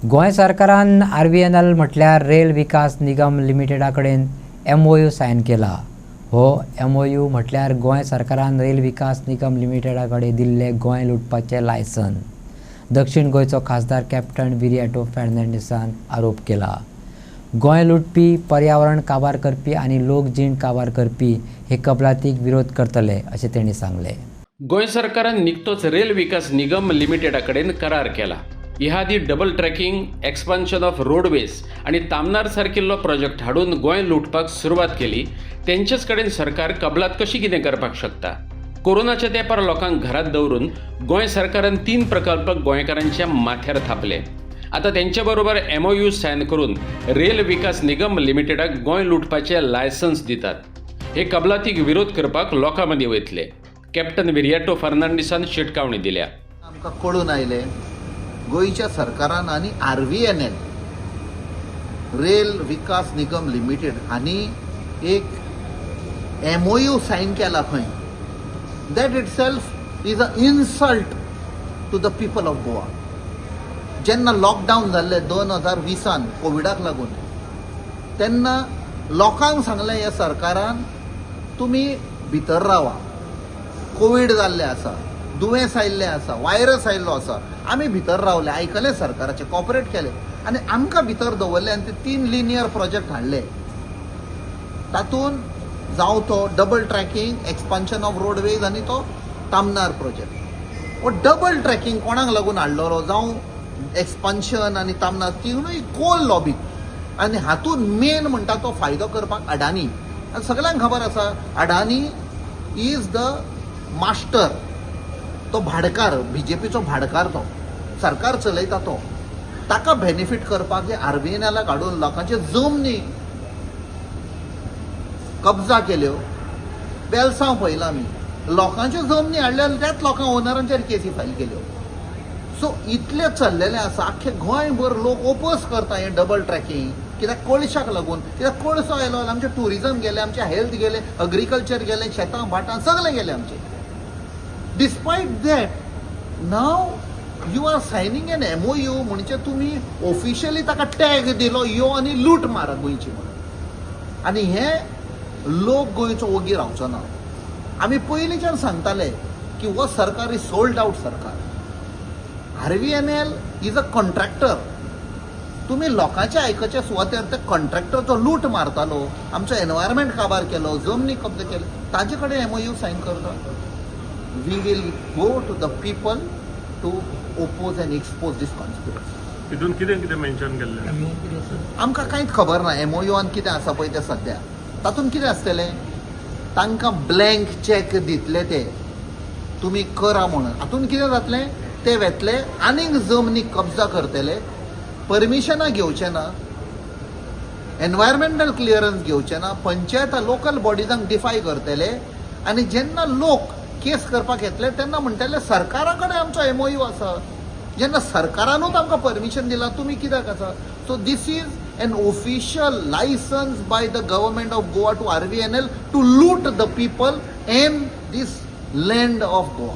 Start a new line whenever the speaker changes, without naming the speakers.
गोंय सरकारान RVNL म्हटल्यार rail Vikas निगम लिमिटेडा कडेन MOU सायन केला। हो MOU म्हटल्यार गोंय सरकारान रेल विकास निगम लिमिटेडा कडेन दिल्ले गोंय लुटपाचे लायसन। दक्षिण गोंयचो खासदार कॅप्टन विरिएटो फॅर्नांडीसान आरोप केला। गोंय लुटपी, पर्यावरण काबार करपी आनी लोकजीण काबार करपी हे कबलातीक विरोध करतले अशें तेणी सांगले।
गोंय सरकारान निकतोच रेल विकास निगम लिमिटेडा कडेन करार केला। ह्या आदी double tracking, expansion of roadways आणि तामनार सारकिल्लो प्रोजेक्ट हाडून गोंय लुटपाक सुरवात केली। तेंचेच कडेन सरकार कबलात कशी कितें करपाक शकता? कोरोनाच्या तेंपार लोकांक घरात दवरून गोंय सरकारान 3 प्रकल्प गोंयकारांच्या माथ्यार थापले। आता तेंचे बरोबर MOU सायन करून रेल विकास निगम लिमिटेडाक गोंय लुटपाचे लायसन्स दितात। हे कबलातीक विरोध करपाक लोकां मदीं वयतले। कॅप्टन विरिएटो फर्नांडीसान शिटकावणी दिल्या।
आमकां कळून आयले गोंयच्या सरकारान आनी RVNL rail Vikas Nigam limited हांणी एक MOU सायन केला खंय। That itself is a insult to the people of Goa. जेन्ना लॉकडावन जाल्ले 2020 कोविडाक लागून, तेन्ना लोकांक सांगलें ह्या सरकारान तुमी भितर रावा, कोविड जाल्लें आसा, दुयेंस आयिल्लें आसा, वायरस आयिल्लो आसा, आमी भितर रावले, आयकले सरकाराचे, कॉपरेट केले आनी आमकां भितर दवरले आनी ते 3 लिनियर प्रोजेक्ट हाडले। तातूंत जावं तो double tracking, expansion of roadways आनी तो तामनार प्रोजेक्ट। हो डबल ट्रॅकिंग कोणाक लागून हाडलो? जावं एक्सपान्शन आनी तामनार, तिनूय कोल लॉबीक आनी हातूंत मेन म्हणटा तो फायदो करपाक अडानी। आनी सगळ्यांक खबर आसा अडानी इज द मास्टर, तो भाडकार, BJPचो भाडकार, तो सरकार चलयता तो, ताका बेनिफीट करपाक RVNLाक हाडून लोकांचे जमनी कब्जा केल्यो। बेलसांव पळयलां आमी, लोकांच्यो जमनी हाडल्या त्याच लोकां ओनरांचेर केसी फायल केल्यो। सो इतलें चल्लेलें आसा, आख्खे गोंयभर लोक ओपोज करता हें डबल ट्रॅकिंग। कित्याक कळशाक लागून, कित्याक कळसो आयलो, आमचें टुरिजम गेलें, आमचें हेल्थ गेलें, एग्रीकल्चर गेलें, शेतां भाटां सगळें गेलें आमचें। Despite that now you are signing an MOU म्हणजे तुमी ऑफिशियली ताका टॅग दिलो यो आनी लूट मारा गोंयची म्हणून। आनी हे लोक गोंयचो ओगी रावचो ना। आमी पयलींच्यान सांगताले की हो सरकार इज सोल्ड आउट सरकार। RVNL is a contractor. तुमी लोकांचे आयकचे सुवातेर ते कॉन्ट्रॅक्टर जो लूट मारतालो, आमचो एनवायरमेंट काबार केलो, जमनी कब्जा केले, ताजे कडेन MOU सायन करता। We will go to the people to oppose and expose this conspiracy.
तितून कितें मेन्शन केल्लें
आमकां कांयच खबर ना MOUआन कितें आसा पळय तें सद्या। तातूंत कितें आसतलें, तांकां ब्लँक चॅक दितले ते तुमी करा म्हणून। हातूंत कितें जातलें, ते वेतले आनीक जमनी कब्जा करतले, परमिशनां घेवचे ना, एनवायरमेंटल क्लियरन्स घेवचे ना, पंचायत लोकल बॉडीजांक डिफाय करतले आनी जेन्ना लोक केस करपाक येतले तेन्ना म्हणटले सरकारा कडेन आमचो MOU आसा। जेन्ना सरकारानूच आमकां परमिशन दिलां, तुमी कित्याक आसा? So this is an official licence by the government of Goa to RVNL to loot the people in this land of Goa.